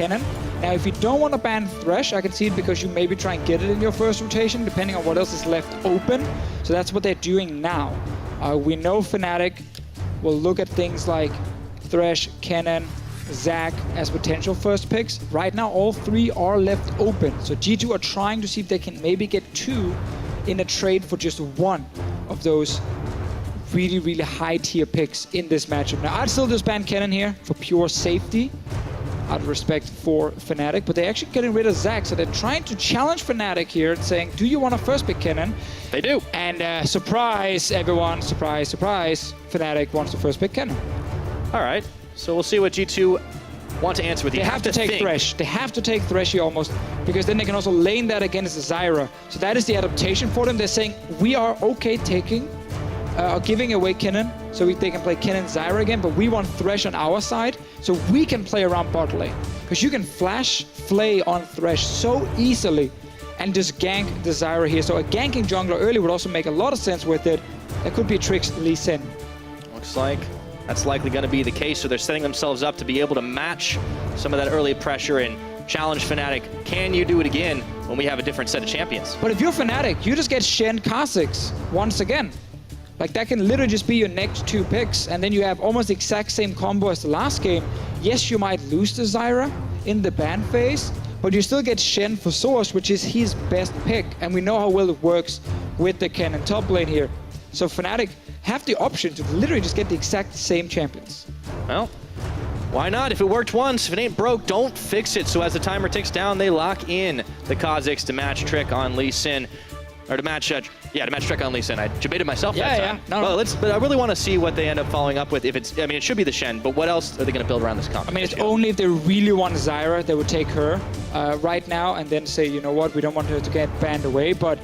Kennen. Now, if you don't want to ban Thresh, I can see it because you maybe try and get it in your first rotation, depending on what else is left open. So that's what they're doing now. We know Fnatic will look at things like Thresh, Kennen, Zac as potential first picks. Right now, all three are left open. So G2 are trying to see if they can maybe get two in a trade for just one of those really, really high tier picks in this matchup. Now, I'd still just ban Kennen here for pure safety, out of respect for Fnatic, but they're actually getting rid of Zac, so they're trying to challenge Fnatic here and saying, do you want to first pick Kennen? They do. And surprise, everyone, surprise, surprise, Fnatic wants to first pick Kennen. All right, so we'll see what G2 want to answer with. They have to take Thresh. They have to take Thresh here almost, because then they can also lane that against Zyra. So that is the adaptation for them. They're saying, we are okay taking giving away Kennen, so they can play Kennen Zyra again, but we want Thresh on our side, so we can play around bot lane. Because you can flash Flay on Thresh so easily and just gank the Zyra here. So a ganking jungler early would also make a lot of sense with it. That could be a Trix Lee Sin. Looks like that's likely going to be the case, so they're setting themselves up to be able to match some of that early pressure and challenge Fnatic. Can you do it again when we have a different set of champions? But if you're Fnatic, you just get Shen Kha'Zix once again. Like, that can literally just be your next two picks, and then you have almost the exact same combo as the last game. Yes, you might lose to Zyra in the ban phase, but you still get Shen for Source, which is his best pick, and we know how well it works with the Kennen top lane here. So Fnatic have the option to literally just get the exact same champions. Well, why not? If it worked once, if it ain't broke, don't fix it. So as the timer ticks down, they lock in the Kha'Zix to match Trick on Lee Sin. Or to match, to match Trick on Lee Sin. I debated myself that time. No. Well, but I really want to see what they end up following up with. If it's, I mean, it should be the Shen, but what else are they going to build around this comp? I mean, it's only if they really want Zyra, they would take her right now and then say, you know what, we don't want her to get banned away, but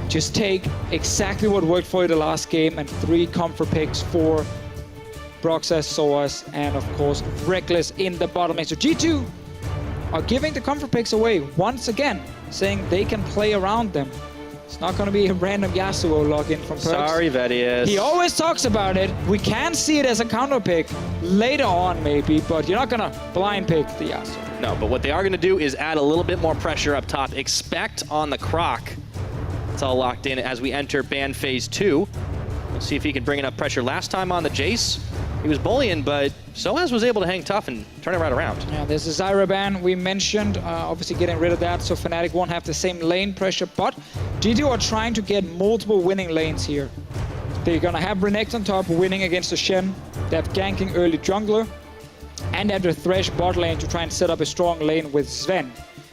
just take exactly what worked for you the last game and 3 comfort picks for Broxas, Soas, and of course, Rekkles in the bottom lane. So G2 are giving the comfort picks away once again, saying they can play around them. It's not going to be a random Yasuo login from Perkz. Sorry, Vedius. He always talks about it. We can see it as a counter pick later on, maybe, but you're not going to blind pick the Yasuo. No, but what they are going to do is add a little bit more pressure up top. Expect on the Croc. It's all locked in as we enter ban phase 2. We'll see if he can bring enough pressure. Last time on the Jace, he was bullying, but Soaz was able to hang tough and turn it right around. Yeah, there's a Zyra ban we mentioned, obviously getting rid of that, so Fnatic won't have the same lane pressure, but G2 are trying to get multiple winning lanes here. They're gonna have Renekton on top, winning against the Shen. They have ganking early jungler, and they have the Thresh bot lane to try and set up a strong lane with Sven.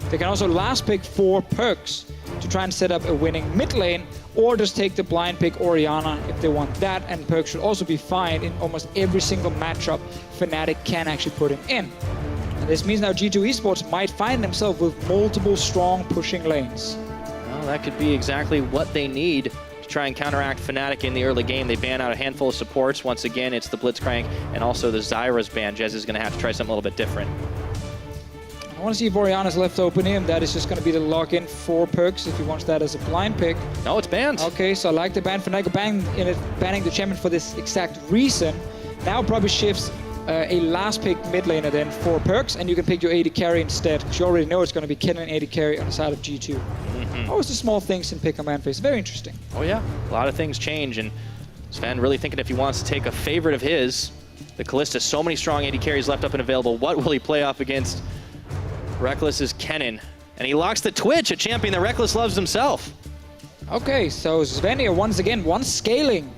They can also last pick 4 Perkz to try and set up a winning mid lane, or just take the blind pick Orianna if they want that, and Perkz should also be fine in almost every single matchup Fnatic can actually put him in. And this means now G2 eSports might find themselves with multiple strong pushing lanes. Well, that could be exactly what they need to try and counteract Fnatic in the early game. They ban out a handful of supports. Once again, it's the Blitzcrank and also the Zyra's ban. Jez is going to have to try something a little bit different. I want to see if Orianna's left open here. That is just going to be the login for Perkz if he wants that as a blind pick. No, it's banned. Okay, so I like the ban. Fnatic banning the champion for this exact reason. Now probably shifts a last pick mid laner then for Perkz, and you can pick your AD carry instead, because you already know it's going to be Kennen AD carry on the side of G2. Always the small things in pick a man phase. Very interesting. Oh yeah, a lot of things change, and Sven really thinking if he wants to take a favorite of his, the Kalista, so many strong AD carries left up and available. What will he play off against? Rekkles is Kennen, and he locks the Twitch, a champion that Rekkles loves himself. Okay, so Sven here once again, scaling.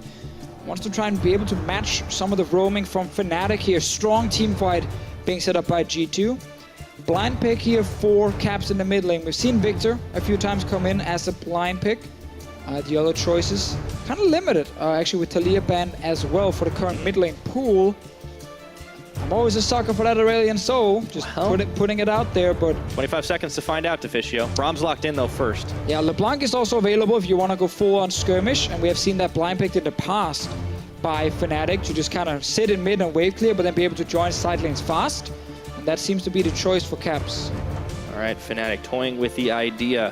Wants to try and be able to match some of the roaming from Fnatic here. Strong team fight being set up by G2. Blind pick here for Caps in the mid lane. We've seen Victor a few times come in as a blind pick. The other choices kind of limited, actually with Talia banned as well for the current mid lane pool. I'm always a sucker for that Aurelion Soul, just putting it out there, but... 25 seconds to find out, Deficio. Brahms locked in, though, first. Yeah, LeBlanc is also available if you want to go full on skirmish, and we have seen that blind picked in the past by Fnatic to just kind of sit in mid and wave clear, but then be able to join side lanes fast, and that seems to be the choice for Caps. All right, Fnatic toying with the idea.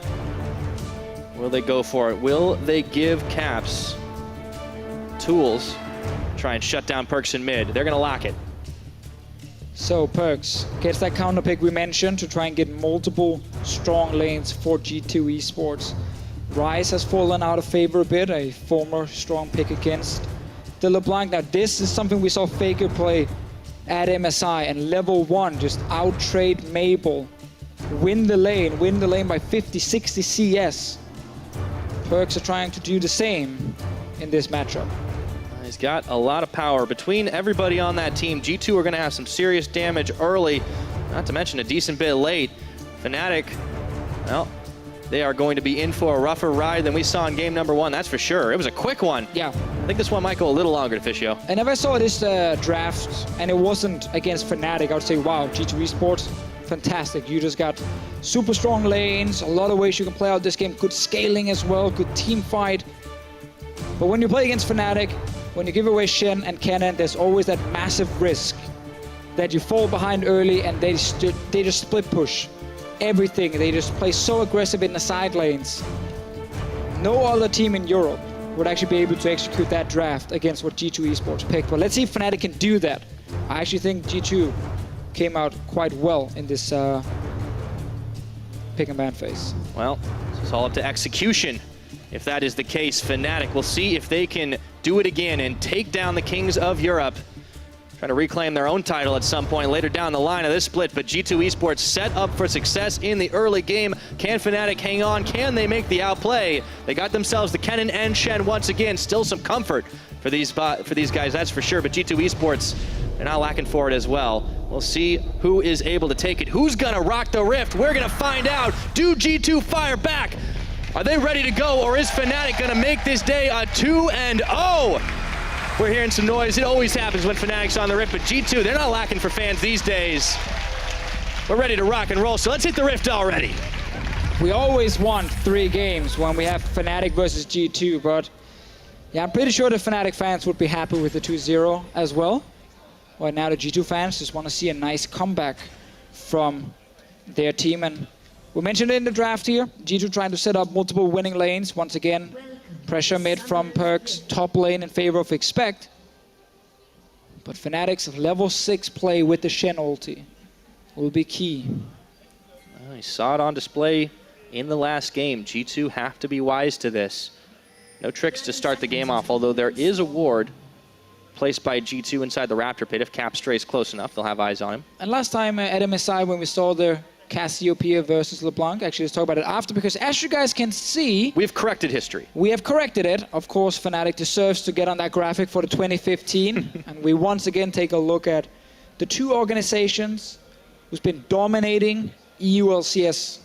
Will they go for it? Will they give Caps tools to try and shut down Perkz in mid? They're going to lock it. So Perks gets that counter pick we mentioned to try and get multiple strong lanes for G2 eSports. Rise has fallen out of favor a bit, a former strong pick against the LeBlanc. Now this is something we saw Faker play at MSI, and level 1 just out-trade Mabel. Win the lane by 50, 60 CS. Perks are trying to do the same in this matchup. He's got a lot of power. Between everybody on that team, G2 are going to have some serious damage early, not to mention a decent bit late. Fnatic, well, they are going to be in for a rougher ride than we saw in game number 1, that's for sure. It was a quick one. Yeah. I think this one might go a little longer to Fischio. And if I saw this draft and it wasn't against Fnatic, I would say, wow, G2 eSports, fantastic. You just got super strong lanes, a lot of ways you can play out this game, good scaling as well, good team fight. But when you play against Fnatic, when you give away Shen and Cannon, there's always that massive risk that you fall behind early and they just split push everything. They just play so aggressive in the side lanes. No other team in Europe would actually be able to execute that draft against what G2 eSports picked. But let's see if Fnatic can do that. I actually think G2 came out quite well in this pick and ban phase. Well, it's all up to execution. If that is the case, Fnatic will see if they can do it again and take down the Kings of Europe. Trying to reclaim their own title at some point later down the line of this split, but G2 eSports set up for success in the early game. Can Fnatic hang on? Can they make the outplay? They got themselves the Kennen and Shen once again. Still some comfort for these guys, that's for sure, but G2 eSports, they're not lacking for it as well. We'll see who is able to take it. Who's gonna rock the rift? We're gonna find out. Do G2 fire back? Are they ready to go, or is Fnatic gonna make this day a 2-0? We're hearing some noise. It always happens when Fnatic's on the rift, but G2, they're not lacking for fans these days. We're ready to rock and roll, so let's hit the rift already. We always want 3 games when we have Fnatic versus G2, but yeah, I'm pretty sure the Fnatic fans would be happy with the 2-0 as well. Right now, the G2 fans just want to see a nice comeback from their team, and we mentioned it in the draft here. G2 trying to set up multiple winning lanes. Once again, pressure mid from Perks, top lane in favor of Expect. But Fnatic's level 6 play with the Shen ulti will be key. Well, he saw it on display in the last game. G2 have to be wise to this. No tricks to start the game off, although there is a ward placed by G2 inside the Raptor pit. If Cap strays close enough, they'll have eyes on him. And last time at MSI when we saw the Cassiopeia versus LeBlanc. Actually, let's talk about it after, because as you guys can see, we've corrected history. We have corrected it. Of course, Fnatic deserves to get on that graphic for the 2015. And we once again take a look at the 2 organizations who's been dominating EU LCS.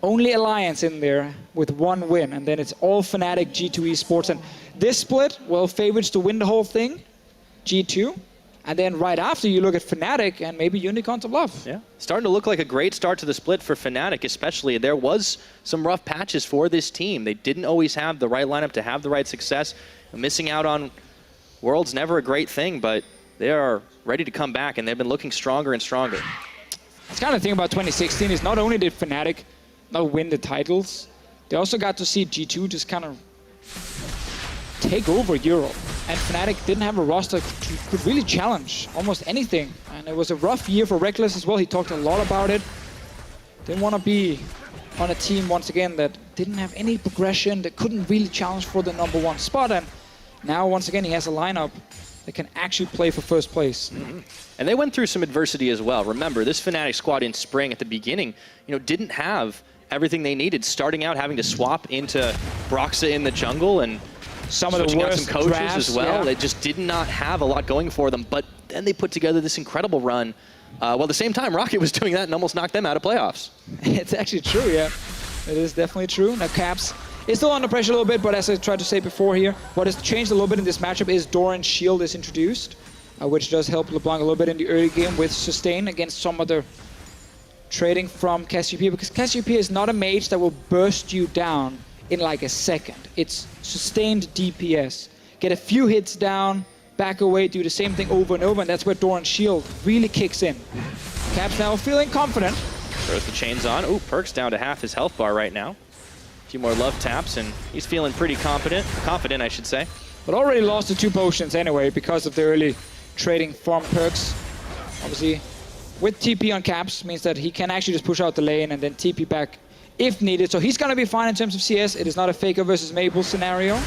Only Alliance in there with 1 win, and then it's all Fnatic, G2 eSports. And this split, well, favorites to win the whole thing, G2. And then right after, you look at Fnatic and maybe Unicorns of Love. Yeah, starting to look like a great start to the split for Fnatic especially. There was some rough patches for this team. They didn't always have the right lineup to have the right success. Missing out on Worlds never a great thing, but they are ready to come back, and they've been looking stronger and stronger. It's kind of the thing about 2016 is not only did Fnatic not win the titles, they also got to see G2 just kind of take over Europe. And Fnatic didn't have a roster that could really challenge almost anything. And it was a rough year for Reckless as well. He talked a lot about it. Didn't want to be on a team, once again, that didn't have any progression, that couldn't really challenge for the #1 spot. And now, once again, he has a lineup that can actually play for first place. Mm-hmm. And they went through some adversity as well. Remember, this Fnatic squad in spring at the beginning, didn't have everything they needed. Starting out having to swap into Broxa in the jungle and some of the worst some coaches drafts, as well. Yeah. They just did not have a lot going for them, but then they put together this incredible run. Well, at the same time, Rocket was doing that and almost knocked them out of playoffs. It's actually true, yeah. It is definitely true. Now, Caps is still under pressure a little bit, but as I tried to say before here, what has changed a little bit in this matchup is Doran's shield is introduced, which does help LeBlanc a little bit in the early game with sustain against some other trading from Cassiopeia, because Cassiopeia is not a mage that will burst you down in like a second. It's sustained DPS. Get a few hits down, back away, do the same thing over and over, and that's where Doran's shield really kicks in. Caps now feeling confident. Throws the chains on. Ooh, Perk's down to half his health bar right now. A few more love taps, and he's feeling pretty confident, I should say. But already lost the 2 potions anyway because of the early trading from Perks. Obviously, with TP on Caps means that he can actually just push out the lane and then TP back if needed. So he's going to be fine in terms of CS. It is not a Faker versus Maple scenario.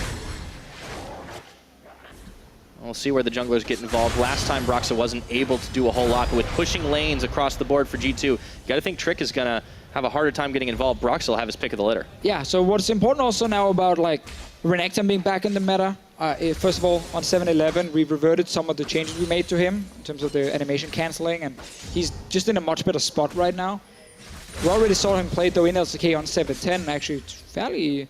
We'll see where the junglers get involved. Last time, Broxah wasn't able to do a whole lot, but with pushing lanes across the board for G2, you got to think Trick is going to have a harder time getting involved. Broxah will have his pick of the litter. Yeah, so what's important also now about like Renekton being back in the meta, first of all, on 7-11, we reverted some of the changes we made to him in terms of the animation cancelling, and he's just in a much better spot right now. We already saw him play though in LCK on 7-10, actually fairly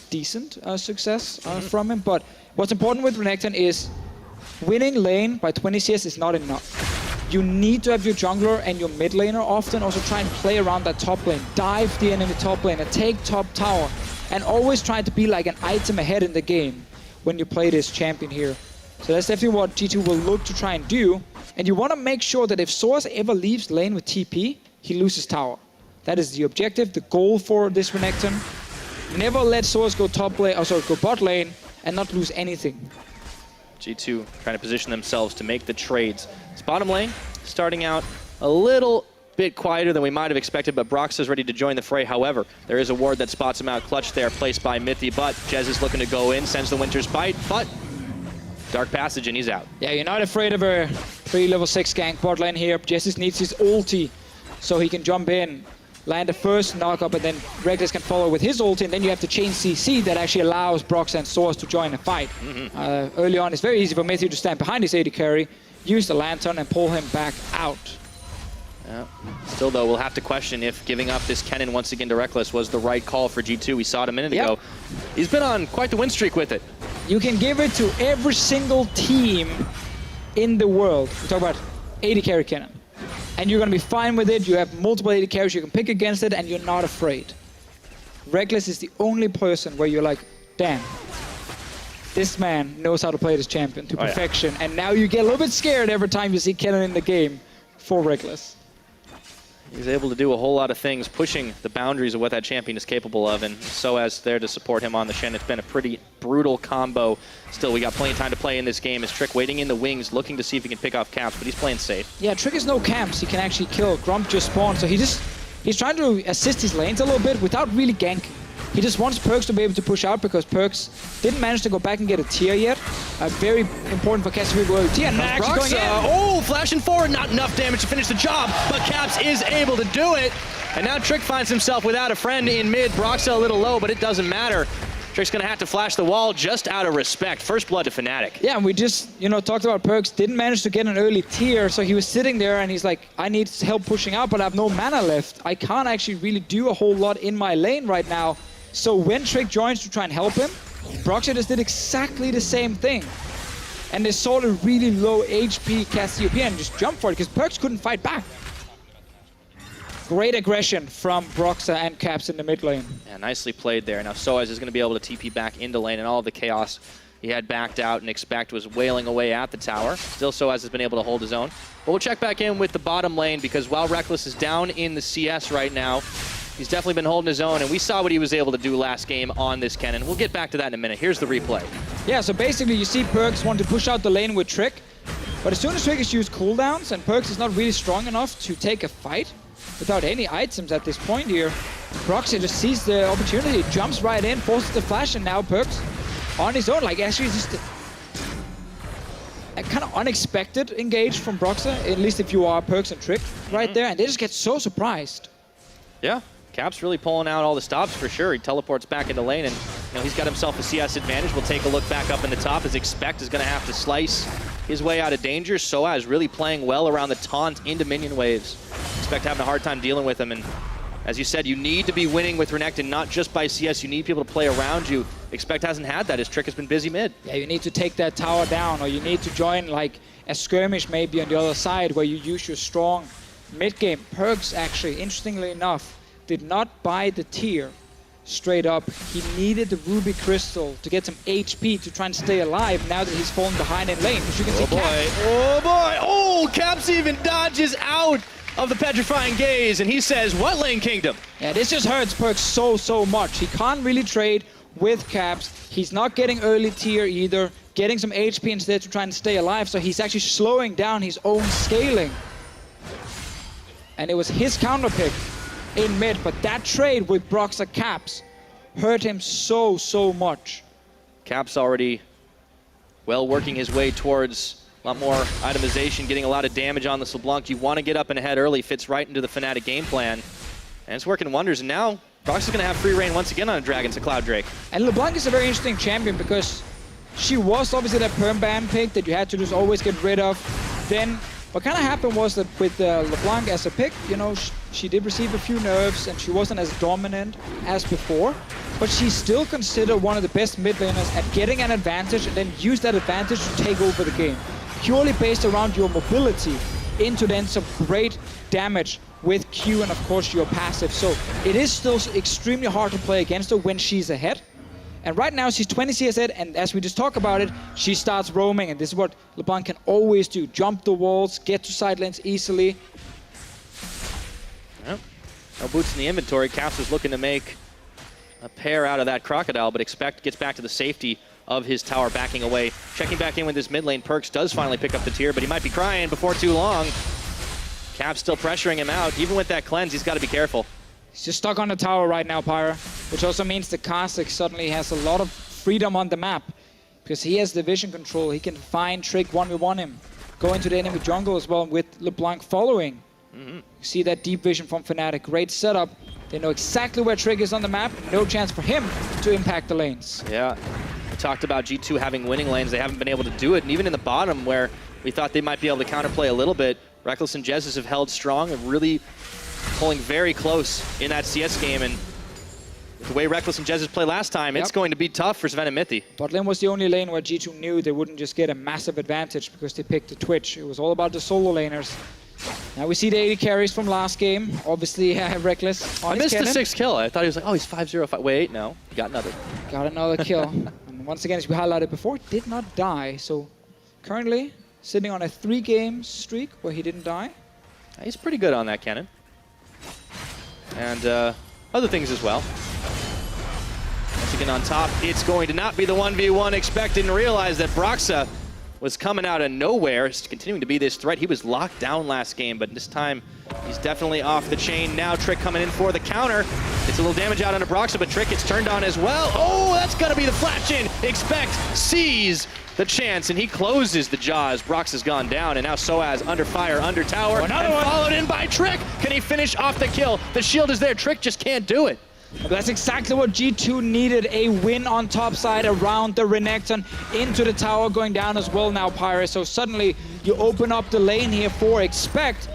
decent success from him. But what's important with Renekton is winning lane by 20 CS is not enough. You need to have your jungler and your mid laner often also try and play around that top lane, dive the enemy top lane and take top tower, and always try to be like an item ahead in the game when you play this champion here. So that's definitely what G2 will look to try and do. And you want to make sure that if Soaz ever leaves lane with TP, he loses tower. That is the objective, the goal for this Renekton. Never let Soaz go go bot lane and not lose anything. G2 trying to position themselves to make the trades. It's bottom lane, starting out a little bit quieter than we might have expected, but Broxah is ready to join the fray. However, there is a ward that spots him out clutch there, placed by Mithy, but Jez is looking to go in, sends the Winter's Bite, but Dark Passage and he's out. Yeah, you're not afraid of a 3 level 6 gank bot lane here. Jez needs his ulti so he can jump in, land the first knock-up, and then Reckless can follow with his ulti, and then you have the chain CC that actually allows Broxah and Soaz to join the fight. Early on, it's very easy for Mithy to stand behind his AD carry, use the Lantern, and pull him back out. Yeah. Still, though, we'll have to question if giving up this Kennen once again to Reckless was the right call for G2. We saw it a minute ago. He's been on quite the win streak with it. You can give it to every single team in the world. We talk about AD carry Kennen. And you're going to be fine with it. You have multiple AD carries you can pick against it, and you're not afraid. Reckless is the only person where you're like, damn, this man knows how to play this champion to perfection. And now you get a little bit scared every time you see Kennen in the game for Reckless. He's able to do a whole lot of things, pushing the boundaries of what that champion is capable of, and Soaz there to support him on the Shen. It's been a pretty brutal combo. Still, we got plenty of time to play in this game. As Trick waiting in the wings, looking to see if he can pick off Caps, but he's playing safe. Yeah, Trick has no camps he can actually kill. Grump just spawned, so he's trying to assist his lanes a little bit without really ganking. He just wants Perkz to be able to push out because Perkz didn't manage to go back and get a tier yet. Very important for Caps to go to tier. And actually going in. Oh, flashing forward, not enough damage to finish the job, but Caps is able to do it. And now Trick finds himself without a friend in mid. Broxah a little low, but it doesn't matter. Trick's gonna have to flash the wall just out of respect. First blood to Fnatic. Yeah, and we just, talked about Perkz, didn't manage to get an early tier, so he was sitting there and he's like, I need help pushing out, but I have no mana left. I can't actually really do a whole lot in my lane right now. So when Trick joins to try and help him, Broxah just did exactly the same thing. And they saw a really low HP Cassiopeia and just jumped for it because Perkz couldn't fight back. Great aggression from Broxah and Caps in the mid lane. Yeah, nicely played there. Now Soaz is going to be able to TP back into lane, and all of the chaos he had backed out and expect was wailing away at the tower. Still, Soaz has been able to hold his own. But we'll check back in with the bottom lane because while Reckless is down in the CS right now, he's definitely been holding his own, and we saw what he was able to do last game on this Kennen. We'll get back to that in a minute. Here's the replay. Yeah, so basically you see Perkz want to push out the lane with Trick, but as soon as Trick has used cooldowns and Perkz is not really strong enough to take a fight without any items at this point here, Broxah just sees the opportunity, jumps right in, forces the flash, and now Perkz on his own. Like, actually just a kind of unexpected engage from Broxah, at least if you are Perkz and Trick right there, and they just get so surprised. Yeah. Caps really pulling out all the stops for sure. He teleports back into lane, and he's got himself a CS advantage. We'll take a look back up in the top as Expect is going to have to slice his way out of danger. Soaz really playing well around the taunt into minion waves. Expect having a hard time dealing with him, and as you said, you need to be winning with Renekton, not just by CS. You need people to play around you. Expect hasn't had that. His Trick has been busy mid. Yeah, you need to take that tower down, or you need to join like a skirmish maybe on the other side where you use your strong mid game. Perkz actually, interestingly enough, did not buy the tier straight up. He needed the Ruby Crystal to get some HP to try and stay alive now that he's fallen behind in lane. As you can see, Caps. Oh boy! Oh, Caps even dodges out of the Petrifying Gaze, and he says, what lane kingdom? Yeah, this just hurts Perkz so much. He can't really trade with Caps. He's not getting early tier either, getting some HP instead to try and stay alive, so he's actually slowing down his own scaling. and it was his counter pick in mid, but that trade with Broxah Caps hurt him so much. Caps already well working his way towards a lot more itemization, getting a lot of damage on this LeBlanc. You want to get up and ahead early, fits right into the Fnatic game plan, and it's working wonders. And now Broxah's going to have free reign once again on a Dragon to Cloud Drake. And LeBlanc is a very interesting champion because she was obviously that perm ban pick that you had to just always get rid of. Then what kind of happened was that with LeBlanc as a pick, you know, she did receive a few nerfs and she wasn't as dominant as before, but she's still considered one of the best mid laners at getting an advantage and then use that advantage to take over the game. Purely based around your mobility into then some great damage with Q and of course your passive. So it is still extremely hard to play against her when she's ahead. And right now she's 20 CS ahead, and as we just talked about it, she starts roaming, and this is what LeBlanc can always do. Jump the walls, get to side lanes easily. Well, no boots in the inventory. Caps is looking to make a pair out of that Crocodile, but Expect gets back to the safety of his tower, backing away. Checking back in with his mid lane. Perks does finally pick up the tier, but he might be crying before too long. Caps still pressuring him out. Even with that cleanse, he's got to be careful. He's just stuck on the tower right now, Pyra, which also means the Kha'Zix suddenly has a lot of freedom on the map because he has the vision control. He can find Trick 1v1 him, go into the enemy jungle as well with LeBlanc following. You see that deep vision from Fnatic. Great setup. They know exactly where Trick is on the map. No chance for him to impact the lanes. Yeah, we talked about G2 having winning lanes. They haven't been able to do it, and even in the bottom where we thought they might be able to counterplay a little bit, Reckless and Jesus have held strong and really pulling very close in that CS game, and the way Reckless and Jesus played last time, it's going to be tough for Sven and Mithy. Bot lane was the only lane where G2 knew they wouldn't just get a massive advantage because they picked the Twitch. It was all about the solo laners. Now we see the AD carries from last game. Obviously, Reckless on I missed the 6th kill. I thought he was like, oh, he's 5-0-5. Wait, no, he got another. Got another kill. And once again, as we highlighted before, did not die. So currently sitting on a 3-game streak where he didn't die. He's pretty good on that cannon. And other things as well. Once again on top, it's going to not be the 1v1 expected, and realize that Broxah was coming out of nowhere. It's continuing to be this threat. He was locked down last game, but this time he's definitely off the chain. Now Trick coming in for the counter. It's a little damage out onto Broxah, but Trick gets turned on as well. Oh, that's gonna be the flash in. Expect sees the chance, and he closes the jaws. Broxah's gone down, and now Soaz under fire, under tower, and followed in by Trick. Can he finish off the kill? The shield is there. Trick just can't do it. That's exactly what G2 needed, a win on top side around the Renekton, into the tower, going down as well now, Pyra. So suddenly you open up the lane here for Expect.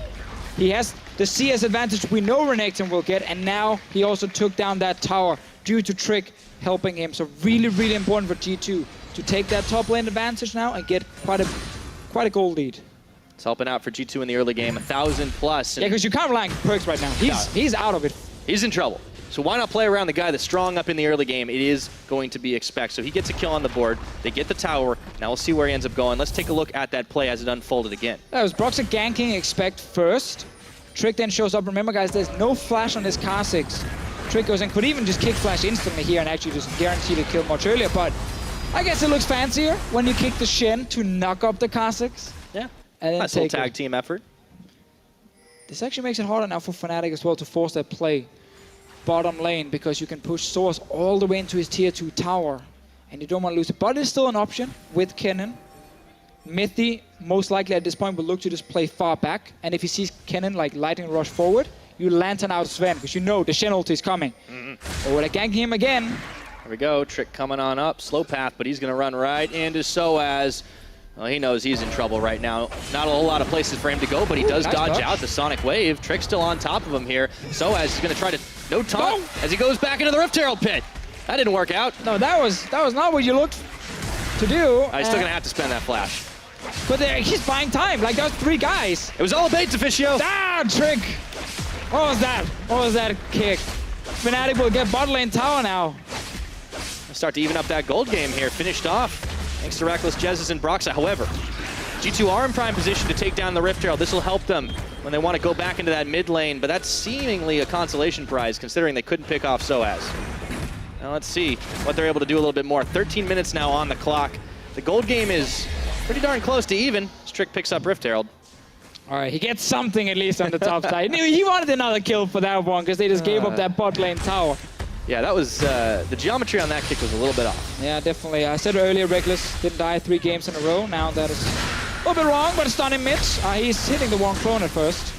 He has the CS advantage we know Renekton will get, and now he also took down that tower due to Trick helping him. So really, really important for G2 to take that top lane advantage now and get quite a goal lead. It's helping out for G2 in the early game, 1,000 plus. Yeah, because you can't rely on Perks right now. He's out of it. He's in trouble. So why not play around the guy that's strong up in the early game? It is going to be Expect. So he gets a kill on the board. They get the tower. Now we'll see where he ends up going. Let's take a look at that play as it unfolded again. That was Broxah ganking Expect first. Trick then shows up. Remember, guys, there's no flash on this Kha'Zix. Trick goes and could even just kick flash instantly here and actually just guarantee the kill much earlier. But I guess it looks fancier when you kick the Shen to knock up the Kha'Zix. Yeah, and then nice little tag team effort. This actually makes it harder now for Fnatic as well to force that play bottom lane, because you can push Source all the way into his tier 2 tower and you don't want to lose it. But it's still an option with Kennen. Mithy most likely at this point will look to just play far back, and if he sees Kennen like lightning rush forward, you lantern out Sven because you know the Shen ulti is coming. Or will I gank him again? Here we go, Trick coming on up, slow path, but he's going to run right into Soaz. Well, he knows he's in trouble right now. Not a whole lot of places for him to go, but he does dodge out the Sonic Wave. Trick's still on top of him here. Soaz is going to try to no taunt as he goes back into the Rift Herald pit. That didn't work out. No, that was not what you looked to do. He's still going to have to spend that flash. But he's buying time. Like, those 3 guys. It was all a bait, Officio. Ah, Trick. What was that? What was that kick? Fnatic will get bot lane tower now. Start to even up that gold game here. Finished off thanks to Reckless, Jesus, and Broxah. However, G2 are in prime position to take down the Rift Herald. This will help them when they want to go back into that mid lane, but that's seemingly a consolation prize considering they couldn't pick off Soaz. Now let's see what they're able to do a little bit more. 13 minutes now on the clock. The gold game is pretty darn close to even as Trick picks up Rift Herald. All right, he gets something at least on the top side. He wanted another kill for that one because they just gave up that bot lane tower. Yeah, that was, the geometry on that kick was a little bit off. Yeah, definitely. I said earlier, Reckless didn't die 3 games in a row. Now that is a little bit wrong, but it's done in mid. He's hitting the wrong clone at first.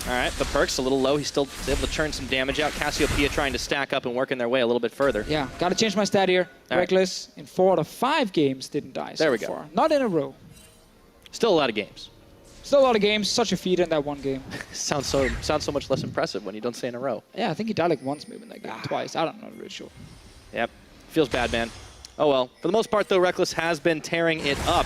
All right, the Perk's a little low. He's still able to churn some damage out. Cassiopeia trying to stack up and working their way a little bit further. Yeah, got to change my stat here. All Reckless in 4 out of 5 games didn't die so there we go. far. Not in a row. Still a lot of games. Still a lot of games. Such a feat in that one game. Sounds so much less impressive when you don't say in a row. Yeah, I think he died like once maybe in that game. Twice. I don't know, I'm really sure. Yep. Feels bad, man. Oh well. For the most part, though, Reckless has been tearing it up.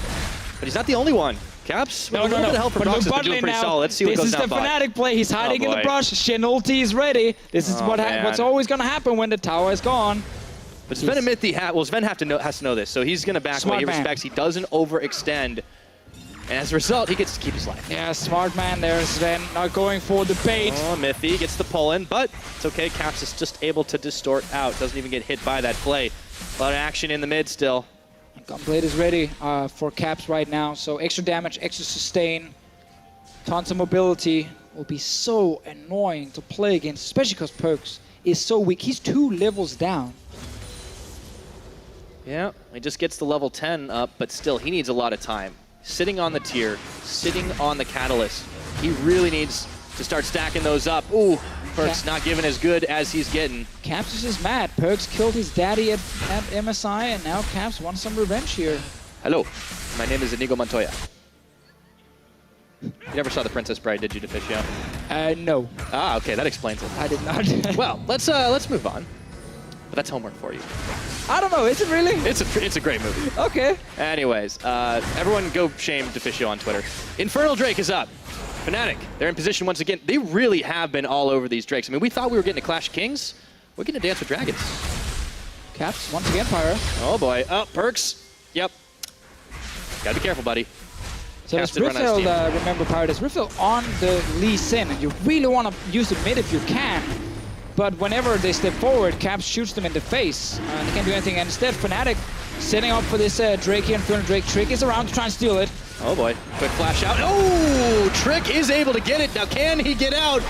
But he's not the only one. Caps, No. a little bit of help from Brox has been doing pretty solid. Let's see what goes down. This is the Fnatic play. He's hiding in the brush. Shin ulti is ready. This is what's always going to happen when the tower is gone. But Sven Sven has to know this, so he's going to back away. He respects. He doesn't overextend. And as a result, he gets to keep his life. Yeah, smart man there, Sven. Not going for the bait. Oh, Mythy gets the pull in, but it's okay. Caps is just able to distort out. Doesn't even get hit by that play. A lot of action in the mid still. Gunblade is ready for Caps right now. So extra damage, extra sustain, tons of mobility. Will be so annoying to play against, especially because Perks is so weak. He's 2 levels down. Yeah, he just gets the level 10 up, but still, he needs a lot of time. Sitting on the tier, sitting on the catalyst. He really needs to start stacking those up. Ooh, Perks not giving as good as he's getting. Caps is just mad. Perks killed his daddy at MSI, and now Caps wants some revenge here. Hello, my name is Inigo Montoya. You never saw The Princess Bride, did you, Deficio? No. Ah, okay, that explains it. I did not. Well, let's move on. But that's homework for you. I don't know, is it really? It's a great movie. Okay. Anyways, everyone go shame Deficio on Twitter. Infernal Drake is up. Fnatic, they're in position once again. They really have been all over these Drakes. I mean, we thought we were getting a Clash of Kings. We're getting a Dance with Dragons. Caps, once again, Pyro. Oh boy. Oh, Perks. Yep. Gotta be careful, buddy. So this Riffle, remember, Pyro, this Riffle on the Lee Sin, and you really want to use the mid if you can. But whenever they step forward, Caps shoots them in the face. They can't do anything. And instead, Fnatic setting up for this Drake here. Infernal Drake. Trick is around to try and steal it. Oh boy. Quick flash out. Oh! Trick is able to get it. Now, can he get out?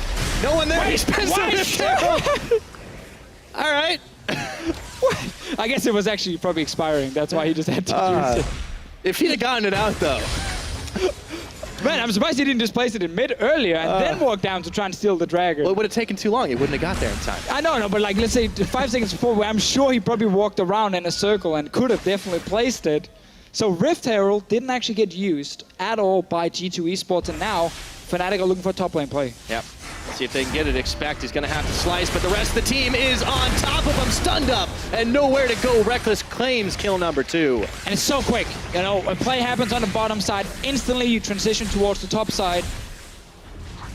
No one there. He spins the All right. I guess it was actually probably expiring. That's why he just had to use it. If he'd have gotten it out, though. Man, I'm surprised he didn't just place it in mid earlier and then walk down to try and steal the dragon. Well, it would have taken too long. He wouldn't have got there in time. I know, but like, let's say 5 seconds before, where I'm sure he probably walked around in a circle and could have definitely placed it. So Rift Herald didn't actually get used at all by G2 eSports, and now Fnatic are looking for a top lane play. Yep. See if they can get it. Expect he's going to have to slice, but the rest of the team is on top of him, stunned up, and nowhere to go. Reckless claims kill number 2. And it's so quick. You know, a play happens on the bottom side, instantly you transition towards the top side.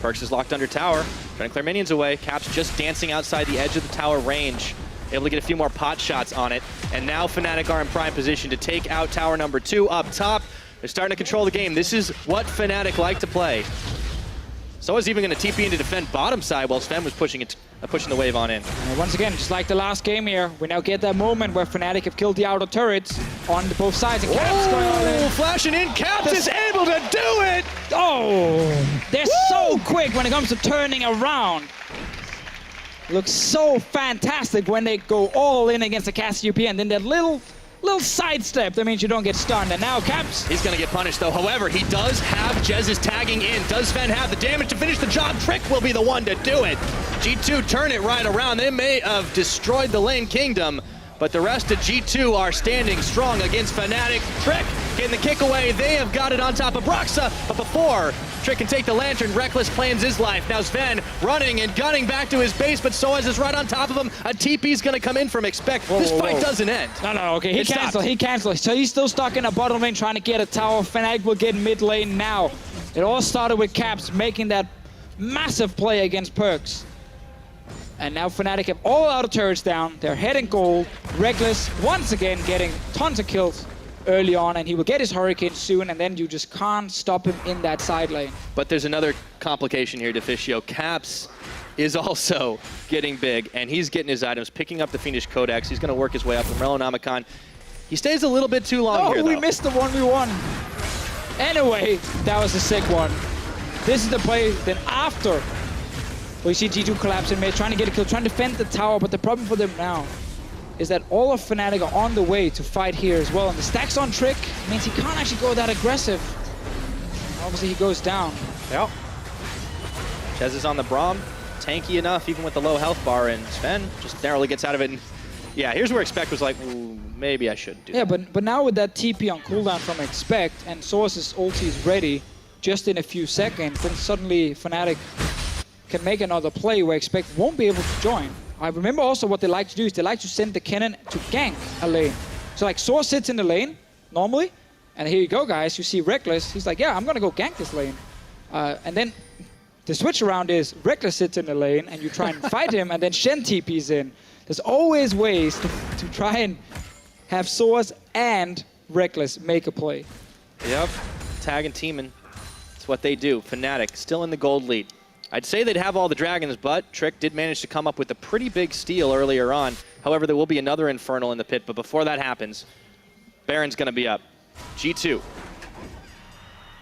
Perks is locked under tower, trying to clear minions away. Caps just dancing outside the edge of the tower range, able to get a few more pot shots on it. And now Fnatic are in prime position to take out tower number 2 up top. They're starting to control the game. This is what Fnatic like to play. So is even going to TP in to defend bottom side while Sven was pushing the wave on in. And once again, just like the last game here, we now get that moment where Fnatic have killed the outer turrets on both sides. And Caps going all in. Flashing in, Caps is able to do it! Oh, they're so quick when it comes to turning around. Looks so fantastic when they go all in against the Cassiopeia, and then that little sidestep, that means you don't get stunned. And now Caps. He's going to get punished, though. However, he does have Jez's tagging in. Does Sven have the damage to finish the job? Trick will be the one to do it. G2 turn it right around. They may have destroyed the lane kingdom, but the rest of G2 are standing strong against Fnatic. Trick getting the kick away. They have got it on top of Broxa, but before Trick can take the lantern, Reckless claims his life. Now Sven running and gunning back to his base, but Soaz is right on top of him. A TP's going to come in from Expect. This fight doesn't end. No, okay, he canceled. So he's still stuck in a bottom lane trying to get a tower. Fnatic will get mid lane now. It all started with Caps making that massive play against Perks. And now Fnatic have all outer turrets down. They're heading gold. Reckless once again getting tons of kills early on, and he will get his Hurricane soon, and then you just can't stop him in that side lane. But there's another complication here, Deficio. Caps is also getting big, and he's getting his items, picking up the Fiendish Codex. He's going to work his way up from Relonomicon. He stays a little bit too long here, though. Oh, we missed the 1v1. Anyway, that was a sick one. This is the play. Then after, we see G2 collapse in mid, trying to get a kill, trying to defend the tower. But the problem for them now is that all of Fnatic are on the way to fight here as well. And the stacks on Trick means he can't actually go that aggressive. Obviously, he goes down. Yep. Chez is on the Braum. Tanky enough, even with the low health bar, and Sven just narrowly gets out of it. And yeah, here's where Expect was like, ooh, maybe I should do that. Yeah, but now with that TP on cooldown from Expect and Source's ulti is ready just in a few seconds, then suddenly Fnatic can make another play where Expect won't be able to join. I remember also what they like to do is they like to send the cannon to gank a lane. So like Source sits in the lane normally, and here you go, guys. You see Reckless. He's like, yeah, I'm gonna go gank this lane, and then the switch around is Reckless sits in the lane, and you try and fight him, and then Shen TP's in. There's always ways to try and have Source and Reckless make a play. Yep, tag and teaming. That's what they do. Fnatic still in the gold lead. I'd say they'd have all the dragons, but Trick did manage to come up with a pretty big steal earlier on. However, there will be another Infernal in the pit, but before that happens, Baron's going to be up. G2.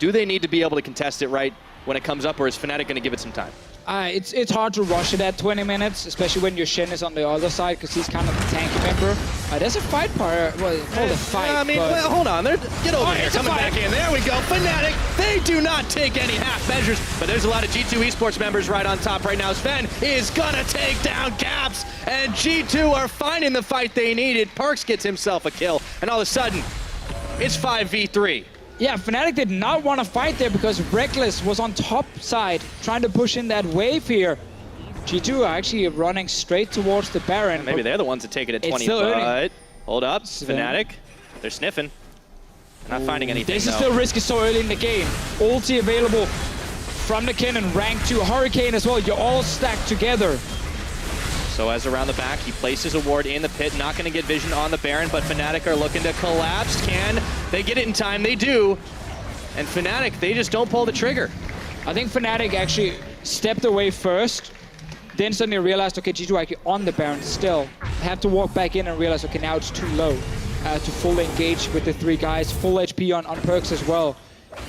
Do they need to be able to contest it right when it comes up, or is Fnatic going to give it some time? It's hard to rush it at 20 minutes, especially when your Shen is on the other side, because he's kind of the tanky member. There's a fight part. Well, called a fight. I mean, well, hold on. Get over here. Coming back in. There we go. Fnatic, they do not take any half measures, but there's a lot of G2 eSports members right on top right now. Sven is going to take down Caps, and G2 are finding the fight they needed. Perks gets himself a kill, and all of a sudden, it's 5v3. Yeah, Fnatic did not want to fight there because Reckless was on top side, trying to push in that wave here. G2 are actually running straight towards the Baron. Maybe they're the ones that take it at 20, but hold up, Fnatic, they're sniffing. Not finding anything, This is still risky so early in the game. Ulti available from the cannon, rank 2, Hurricane as well. You're all stacked together. So as around the back, he places a ward in the pit, not going to get vision on the Baron, but Fnatic are looking to collapse. Can they get it in time? They do. And Fnatic, they just don't pull the trigger. I think Fnatic actually stepped away first, then suddenly realized, okay, G2 actually on the Baron still. They have to walk back in and realize, okay, now it's too low to fully engage with the 3 guys. Full HP on Perks as well.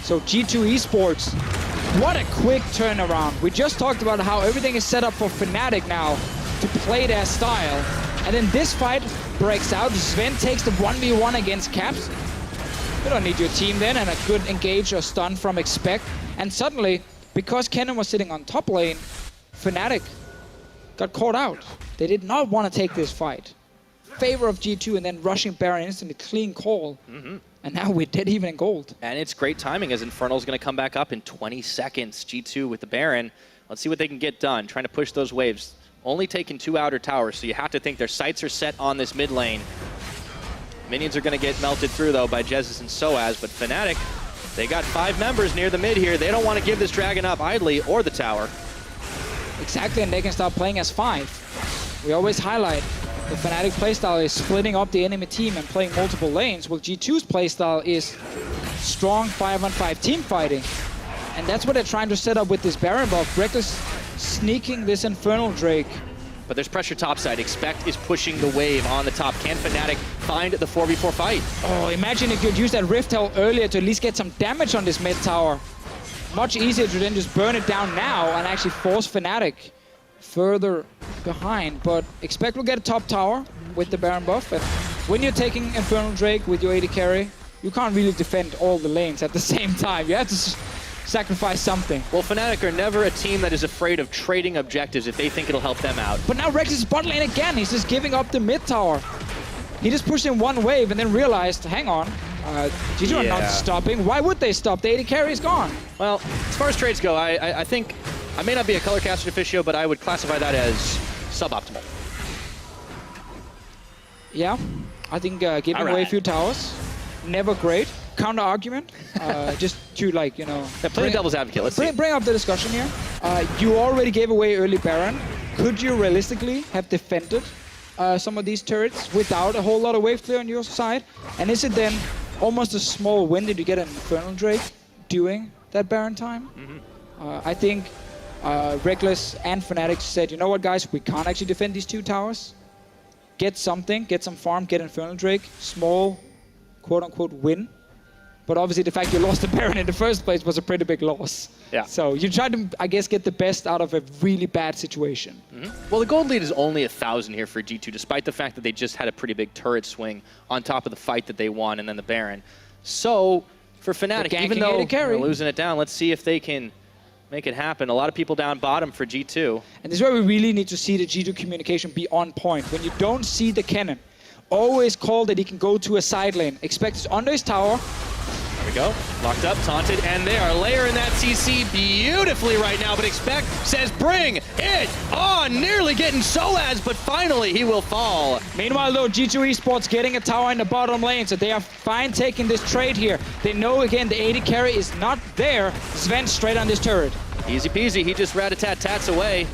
So G2 eSports, what a quick turnaround. We just talked about how everything is set up for Fnatic now to play their style. And then this fight breaks out. Sven takes the 1v1 against Caps. You don't need your team then, and a good engage or stun from Expect. And suddenly, because Kennen was sitting on top lane, Fnatic got caught out. They did not want to take this fight. Favor of G2 and then rushing Baron instantly, clean call. And now we're dead even in gold. And it's great timing as Infernal's going to come back up in 20 seconds. G2 with the Baron. Let's see what they can get done, trying to push those waves. Only taking 2 outer towers, so you have to think their sights are set on this mid lane. Minions are going to get melted through, though, by Jesus and Soaz, but Fnatic, they got 5 members near the mid here. They don't want to give this dragon up idly, or the tower. Exactly, and they can start playing as 5. We always highlight the Fnatic playstyle is splitting up the enemy team and playing multiple lanes, while G2's playstyle is strong 5-on-5 team fighting. And that's what they're trying to set up with this Baron buff. Reckless sneaking this Infernal Drake. But there's pressure topside. Expect is pushing the wave on the top. Can Fnatic find the 4v4 fight? Oh, imagine if you'd used that Rift Hell earlier to at least get some damage on this mid tower. Much easier to then just burn it down now and actually force Fnatic further behind. But Expect will get a top tower with the Baron buff. And when you're taking Infernal Drake with your AD carry, you can't really defend all the lanes at the same time. You have to sacrifice something. Well, Fnatic are never a team that is afraid of trading objectives if they think it'll help them out. But now Rex is bot lane again. He's just giving up the mid tower. He just pushed in one wave and then realized, hang on, G2 are not stopping. Why would they stop? The AD carry is gone. Well, as far as trades go, I think, I may not be a color caster officio, but I would classify that as suboptimal. Yeah, I think giving away a few towers, never great. Counter argument, just to like, you know... Yeah, play the devil's advocate, let's see. Bring up the discussion here. You already gave away early Baron. Could you realistically have defended some of these turrets without a whole lot of wave clear on your side? And is it then almost a small win that you get an Infernal Drake doing that Baron time? I think Reckless and Fnatic said, you know what guys, we can't actually defend these 2 towers. Get something, get some farm, get Infernal Drake, small quote-unquote win. but obviously the fact you lost the Baron in the first place was a pretty big loss. Yeah. So you tried to, I guess, get the best out of a really bad situation. Well, the gold lead is only 1,000 here for G2, despite the fact that they just had a pretty big turret swing on top of the fight that they won and then the Baron. So for Fnatic, even though they're losing it down, let's see if they can make it happen. A lot of people down bottom for G2. And this is where we really need to see the G2 communication be on point. When you don't see the cannon, always call that he can go to a side lane. Expect it's under his tower. There we go. Locked up, taunted, and they are layering that CC beautifully right now, but Expect says bring it on! Nearly getting Soaz, but finally he will fall. Meanwhile though, G2 eSports getting a tower in the bottom lane, so they are fine taking this trade here. They know again the AD carry is not there. Sven straight on this turret. Easy peasy, he just rat-a-tat-tats away.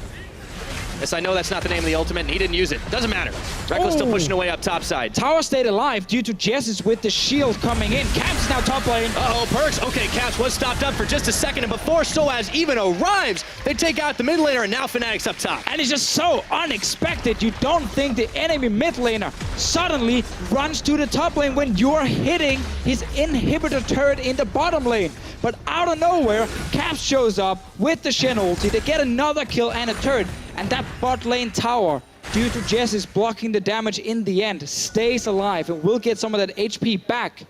Yes, I know that's not the name of the ultimate, and he didn't use it. Doesn't matter. Reckless still pushing away up top side. Tower stayed alive due to Jess's with the shield coming in. Caps is now top lane. Uh-oh, Perks. Okay, Caps was stopped up for just a second, and before Soaz even arrives, they take out the mid laner, and now Fnatic's up top. And it's just so unexpected. You don't think the enemy mid laner suddenly runs to the top lane when you're hitting his inhibitor turret in the bottom lane. But out of nowhere, Caps shows up with the Shen ulti. They get another kill and a turret. And that bot lane tower, due to Jess's blocking the damage in the end, stays alive and will get some of that HP back.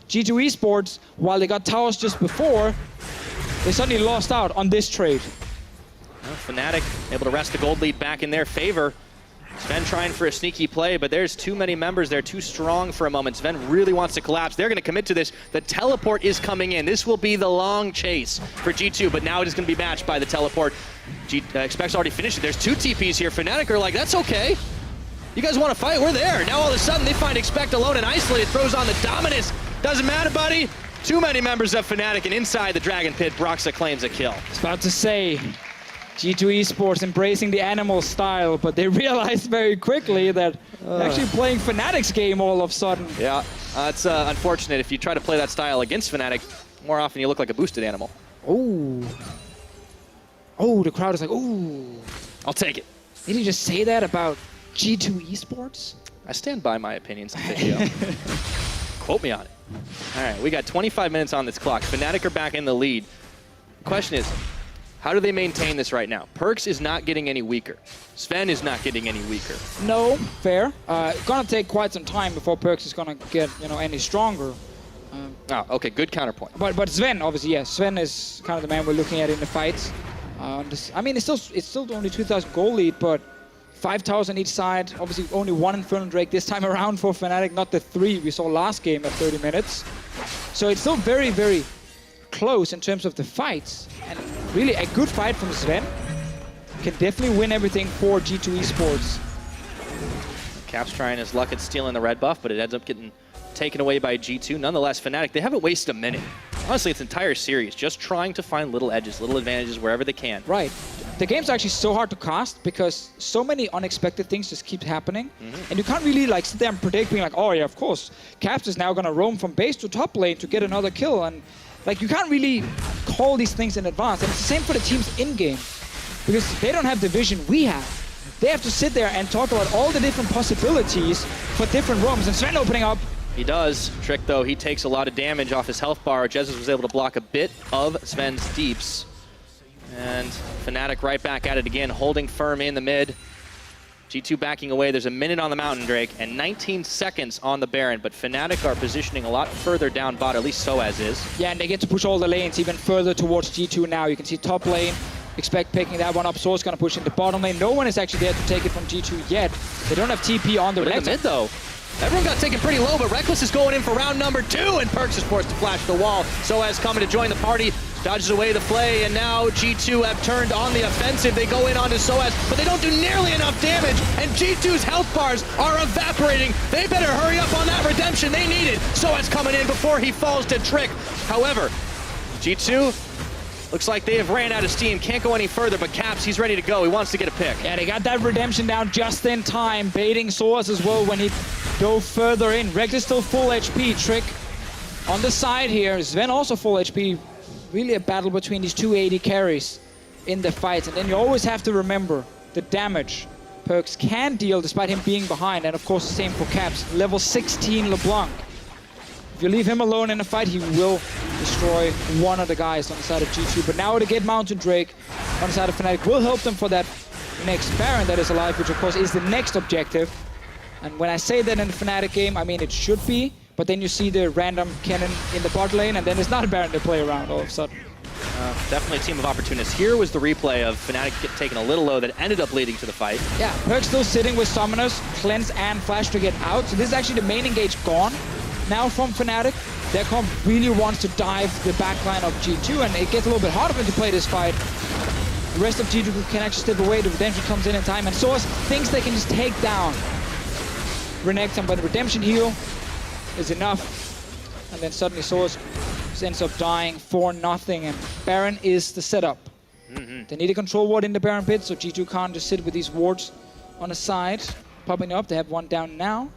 G2 eSports, while they got towers just before, they suddenly lost out on this trade. Well, Fnatic able to wrest the gold lead back in their favor. Sven trying for a sneaky play, but there's too many members there, too strong for a moment. Sven really wants to collapse. They're going to commit to this. The teleport is coming in. This will be the long chase for G2, but now it is going to be matched by the teleport. Expect's already finished it. There's 2 TPs here. Fnatic are like, that's okay. You guys want to fight? We're there. Now all of a sudden they find Expect alone and isolated. Throws on the Dominus. Doesn't matter, buddy. Too many members of Fnatic, and inside the Dragon Pit, Broxa claims a kill. I was about to say, G2 eSports embracing the animal style, but they realized very quickly that they're actually playing Fnatic's game all of a sudden. Yeah, it's unfortunate. If you try to play that style against Fnatic, more often you look like a boosted animal. Oh. Oh, the crowd is like, ooh. I'll take it. Did he just say that about G2 eSports? I stand by my opinions on video. Quote me on it. All right, we got 25 minutes on this clock. Fnatic are back in the lead. The question is, how do they maintain this right now? Perks is not getting any weaker. Sven is not getting any weaker. No, fair. Gonna take quite some time before Perks is gonna get, any stronger. Okay, good counterpoint. But Sven, obviously, yes. Sven is kind of the man we're looking at in the fights. I mean, it's still only 2,000 goal lead, but 5,000 each side. Obviously, only 1 Infernal Drake this time around for Fnatic, not the 3 we saw last game at 30 minutes. So it's still very, very close in terms of the fights. And really a good fight from Sven. Can definitely win everything for G2 eSports. Caps trying his luck at stealing the red buff, but it ends up getting taken away by G2. Nonetheless, Fnatic, they haven't wasted a minute. Honestly, it's entire series, just trying to find little edges, little advantages wherever they can. Right. The game's actually so hard to cast because so many unexpected things just keep happening. And you can't really sit there and predict, being like, oh yeah, of course, Caps is now going to roam from base to top lane to get another kill. And you can't really call these things in advance. And it's the same for the teams in-game because they don't have the vision we have. They have to sit there and talk about all the different possibilities for different roams. And Sven opening up. He does. Trick, though, he takes a lot of damage off his health bar. Jesus was able to block a bit of Sven's deeps. And Fnatic right back at it again, holding firm in the mid. G2 backing away. There's a minute on the mountain, Drake, and 19 seconds on the Baron. But Fnatic are positioning a lot further down bot, at least Soaz is. Yeah, and they get to push all the lanes even further towards G2 now. You can see top lane. Expect picking that one up. Source gonna push into bottom lane. No one is actually there to take it from G2 yet. They don't have TP on the but in the mid, though. Everyone got taken pretty low, but Reckless is going in for round number 2, and Perks is forced to flash the wall. Soaz coming to join the party, dodges away the play, and now G2 have turned on the offensive. They go in onto Soaz, but they don't do nearly enough damage, and G2's health bars are evaporating. They better hurry up on that redemption. They need it. Soaz coming in before he falls to Trick. However, G2 looks like they have ran out of steam. Can't go any further, but Caps, he's ready to go. He wants to get a pick. Yeah, they got that redemption down just in time, baiting Soaz as well when he go further in. Rex is still full HP. Trick on the side here. Sven also full HP. Really a battle between these two AD carries in the fights. And then you always have to remember the damage Perks can deal despite him being behind. And of course the same for Caps. Level 16 LeBlanc. you leave him alone in a fight, he will destroy one of the guys on the side of G2. But now to get Mountain Drake on the side of Fnatic will help them for that next Baron that is alive, which of course is the next objective. And when I say that in the Fnatic game, I mean it should be, but then you see the random cannon in the bot lane, and then it's not a Baron to play around all of a sudden. Definitely a team of opportunists. Here was the replay of Fnatic taking a little low that ended up leading to the fight. Yeah, Perk still sitting with Summoners, Cleanse and Flash to get out. So this is actually the main engage gone now from Fnatic. Their comp really wants to dive the backline of G2, and it gets a little bit harder for them to play this fight. The rest of G2 can actually step away. The Redemption comes in time, and Source thinks they can just take down Renekton, but the Redemption heal is enough. And then suddenly Source ends up dying for nothing, and Baron is the setup. They need a control ward in the Baron pit, so G2 can't just sit with these wards on the side, popping up. They have one down now.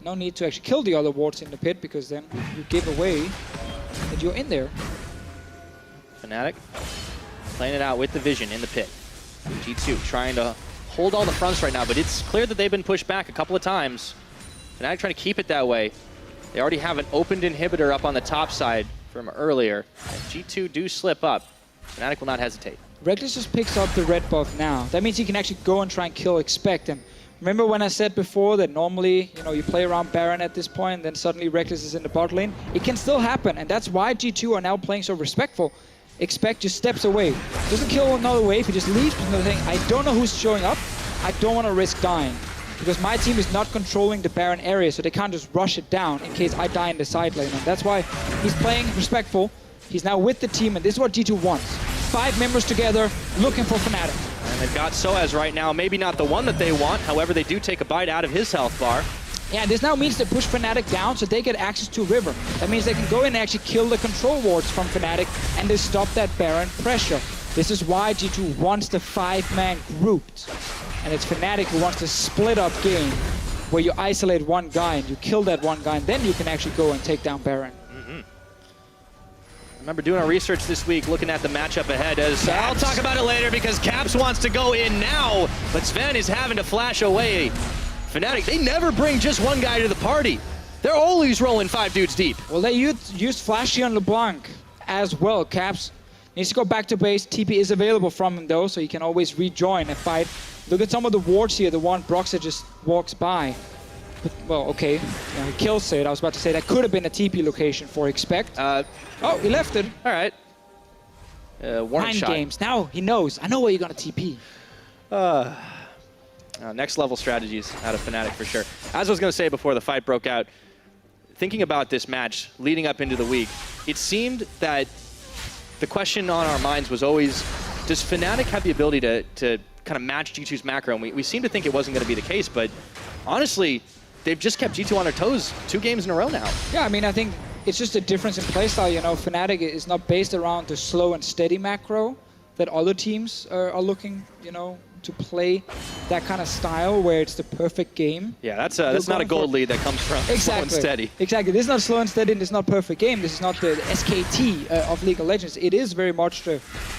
No need to actually kill the other wards in the pit, because then you give away that you're in there. Fnatic playing it out with the vision in the pit. G2 trying to hold all the fronts right now, but it's clear that they've been pushed back a couple of times. Fnatic trying to keep it that way. They already have an opened inhibitor up on the top side from earlier. And G2 do slip up. Fnatic will not hesitate. Reckless just picks up the red buff now. That means he can actually go and try and kill Expect. And remember when I said before that normally, you play around Baron at this point, and then suddenly Reckless is in the bot lane? It can still happen, and that's why G2 are now playing so respectful. Expect just steps away. Doesn't kill another wave, he just leaves with another thing. I don't know who's showing up. I don't want to risk dying, because my team is not controlling the Baron area, so they can't just rush it down in case I die in the side lane. And that's why he's playing respectful. He's now with the team, and this is what G2 wants. 5 members together, looking for Fnatic. And they've got Soaz right now, maybe not the one that they want, however they do take a bite out of his health bar. Yeah, this now means they push Fnatic down so they get access to River. That means they can go in and actually kill the control wards from Fnatic, and they stop that Baron pressure. This is why G2 wants the 5-man grouped. And it's Fnatic who wants to split up game, where you isolate one guy and you kill that one guy, and then you can actually go and take down Baron. I remember doing our research this week, looking at the matchup ahead. As I'll talk about it later, because Caps wants to go in now, but Sven is having to flash away. Fnatic, they never bring just one guy to the party. They're always rolling 5 dudes deep. Well, they used Flashy on LeBlanc as well. Caps needs to go back to base. TP is available from him though, so he can always rejoin a fight. Look at some of the wards here. The one Broxah just walks by. But, well, okay, he kills it. I was about to say that could have been a TP location for Expect. Oh, he left it. All right. Warning shot. Games. Now he knows. I know where you're gonna TP. Next level strategies out of Fnatic for sure. As I was going to say before the fight broke out, thinking about this match leading up into the week, it seemed that the question on our minds was always, does Fnatic have the ability to kind of match G2's macro? And we seem to think it wasn't going to be the case, but honestly, they've just kept G2 on their toes 2 games in a row now. Yeah, I mean, I think it's just a difference in playstyle. Fnatic is not based around the slow and steady macro that other teams are looking, to play that kind of style where it's the perfect game. Yeah, that's not a gold lead that comes from slow and steady. Exactly. This is not slow and steady, and this is not perfect game. This is not the SKT of League of Legends. It is very much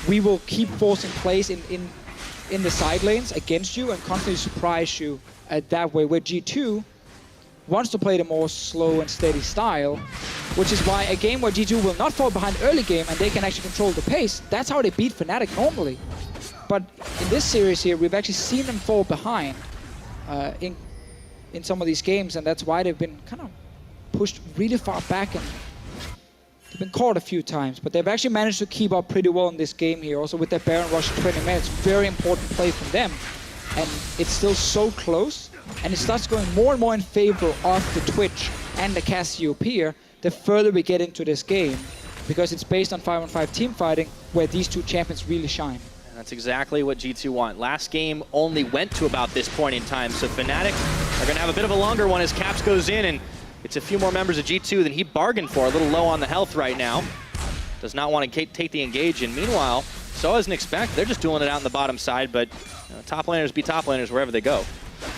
we will keep forcing plays in the side lanes against you and constantly surprise you that way, where G2 wants to play the more slow and steady style, which is why a game where G2 will not fall behind early game and they can actually control the pace, that's how they beat Fnatic normally. But in this series here, we've actually seen them fall behind in some of these games, and that's why they've been kind of pushed really far back, and they've been caught a few times. But they've actually managed to keep up pretty well in this game here, also with their Baron rush 20 minutes. Very important play from them, and it's still so close, and it starts going more and more in favor of the Twitch and the Cassiopeia the further we get into this game, because it's based on 5-on-5 team fighting, where these 2 champions really shine. That's exactly what G2 want. Last game only went to about this point in time, so Fnatic are going to have a bit of a longer one as Caps goes in, and it's a few more members of G2 than he bargained for. A little low on the health right now. Does not want to take the engage, and meanwhile, so as an Expect, they're just dueling it out on the bottom side, but top laners be top laners wherever they go.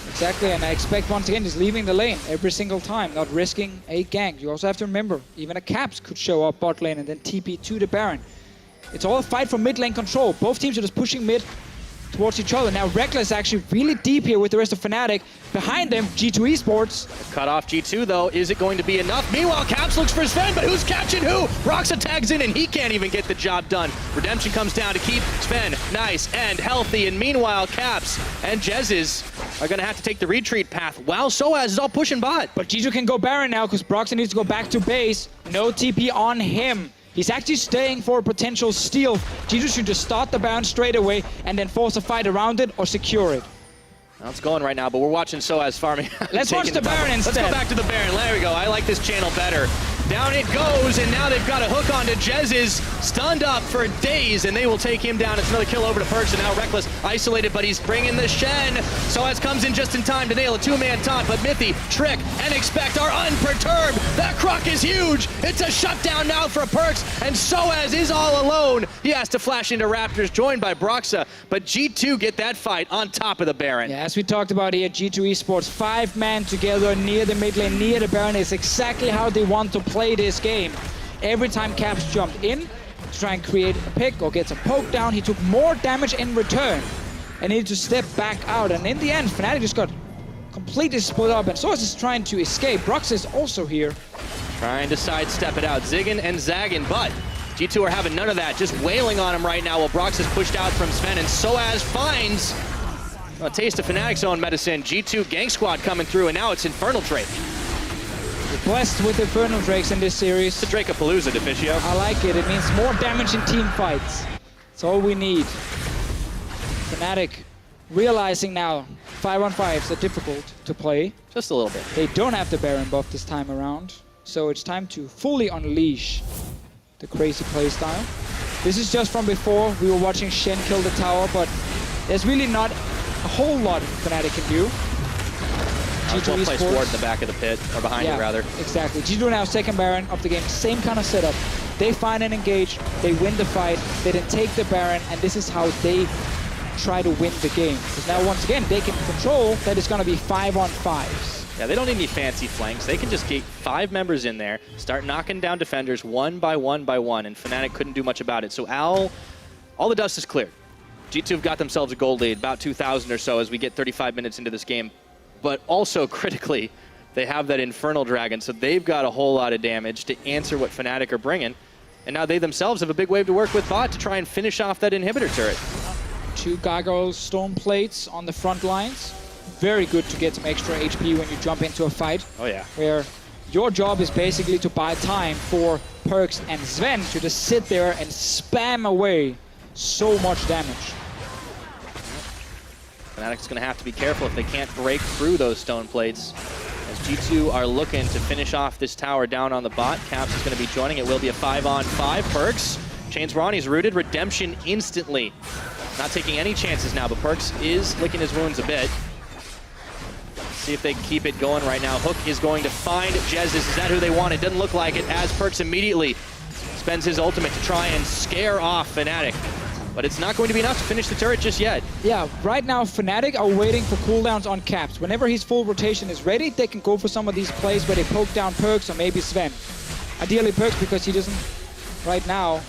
Exactly, and I Expect once again is leaving the lane every single time, not risking a gank. You also have to remember, even a Caps could show up bot lane and then TP to the Baron. It's all a fight for mid lane control. Both teams are just pushing mid, towards each other. Now Reckless actually really deep here with the rest of Fnatic. Behind them, G2 Esports. Cut off G2 though, is it going to be enough? Meanwhile, Caps looks for Sven, but who's catching who? Roxa tags in and he can't even get the job done. Redemption comes down to keep Sven nice and healthy, and meanwhile, Caps and Jezzes are gonna have to take the retreat path while Soaz is all pushing bot. But G2 can go Baron now because Broxah needs to go back to base. No TP on him. He's actually staying for a potential steal. G2 should just start the Baron straight away and then force a fight around it or secure it. Well, it's going right now, but we're watching Soaz farming. Let's watch the Baron instead. Let's go back to the Baron. There we go. I like this channel better. Down it goes, and now they've got a hook onto Jezzes, stunned up for days, and they will take him down. It's another kill over to Perks, and now Reckless isolated, but he's bringing the Shen. Soaz comes in just in time to nail a two-man taunt, but Mithy, Trick, and Expect are unperturbed. That Croc is huge. It's a shutdown now for Perks, and Soaz is all alone. He has to flash into Raptors, joined by Broxah, but G2 get that fight on top of the Baron. Yeah, as we talked about here, G2 Esports, 5-man together near the mid lane, near the Baron is exactly how they want to play this game. Every time Caps jumped in to try and create a pick or get some poke down, he took more damage in return and needed to step back out. And in the end, Fnatic just got completely split up, and Soaz is trying to escape. Brox is also here. Trying to sidestep it out, zigging and zagging, but G2 are having none of that, just wailing on him right now while Brox is pushed out from Sven, and Soaz finds a taste of Fnatic's own medicine. G2 Gang Squad coming through, and now it's Infernal Drake. We're blessed with Infernal Drakes in this series. It's a Drake-a-palooza, Deficio. I like it. It means more damage in team fights. That's all we need. Fnatic realizing now 5-on-5s are difficult to play. Just a little bit. They don't have the Baron buff this time around, so it's time to fully unleash the crazy playstyle. This is just from before. We were watching Shen kill the tower, but there's really not a whole lot Fnatic can do. G2 place ward in the back of the pit, or behind you rather. Exactly. G2 now second Baron of the game, same kind of setup. They find and engage, they win the fight, they then take the Baron, and this is how they try to win the game. Because now once again, they can control that it's going to be 5-on-5s. Yeah, they don't need any fancy flanks. They can just keep 5 members in there, start knocking down defenders one by one by one, and Fnatic couldn't do much about it. So all the dust is cleared. G2 have got themselves a gold lead, about 2,000 or so as we get 35 minutes into this game. But also critically, they have that Infernal Dragon, so they've got a whole lot of damage to answer what Fnatic are bringing. And now they themselves have a big wave to work with bot to try and finish off that inhibitor turret. 2 Gargoyle Storm Plates on the front lines. Very good to get some extra HP when you jump into a fight. Oh yeah. Where your job is basically to buy time for Perks and Sven to just sit there and spam away so much damage. Fnatic's going to have to be careful if they can't break through those stone plates. As G2 are looking to finish off this tower down on the bot, Caps is going to be joining. It will be a 5-on-5. Perks, Chains Ronnie's rooted. Redemption instantly. Not taking any chances now, but Perks is licking his wounds a bit. Let's see if they can keep it going right now. Hook is going to find Jezzes. Is that who they want? It doesn't look like it, as Perks immediately spends his ultimate to try and scare off Fnatic. But it's not going to be enough to finish the turret just yet. Yeah, right now Fnatic are waiting for cooldowns on Caps. Whenever his full rotation is ready, they can go for some of these plays where they poke down Perks or maybe Sven. Ideally Perks because he doesn't, right now,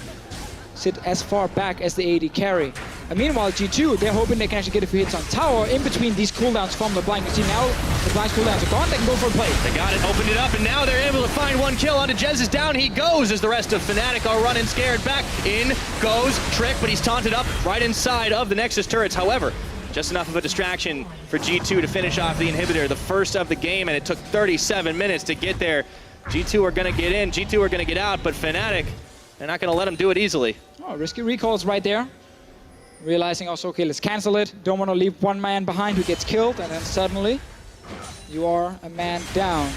sit as far back as the AD carry. And meanwhile, G2, they're hoping they can actually get a few hits on tower in between these cooldowns from the blind. You see now, the blind's cooldowns are gone, they can go for a play. They got it, opened it up, and now they're able to find one kill onto Jezzes. Down he goes as the rest of Fnatic are running scared back. In goes Trick, but he's taunted up right inside of the Nexus turrets. However, just enough of a distraction for G2 to finish off the inhibitor, the first of the game, and it took 37 minutes to get there. G2 are going to get in, G2 are going to get out, but Fnatic, they're not going to let them do it easily. Oh, risky recalls right there. Realizing also, okay, let's cancel it. Don't want to leave one man behind who gets killed, and then suddenly you are a man down.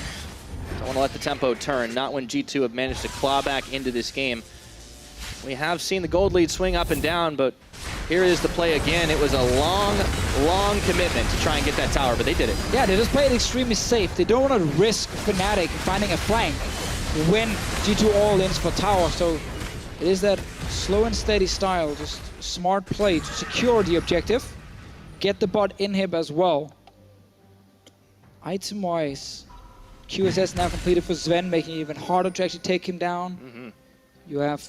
Don't want to let the tempo turn, not when G2 have managed to claw back into this game. We have seen the gold lead swing up and down, but here is the play again. It was a long, long commitment to try and get that tower, but they did it. Yeah, they just played extremely safe. They don't want to risk Fnatic finding a flank when G2 all-ins for tower, so it is that slow and steady style, just smart play to secure the objective. Get the bot inhib as well. Item-wise, QSS now completed for Sven, making it even harder to actually take him down. You have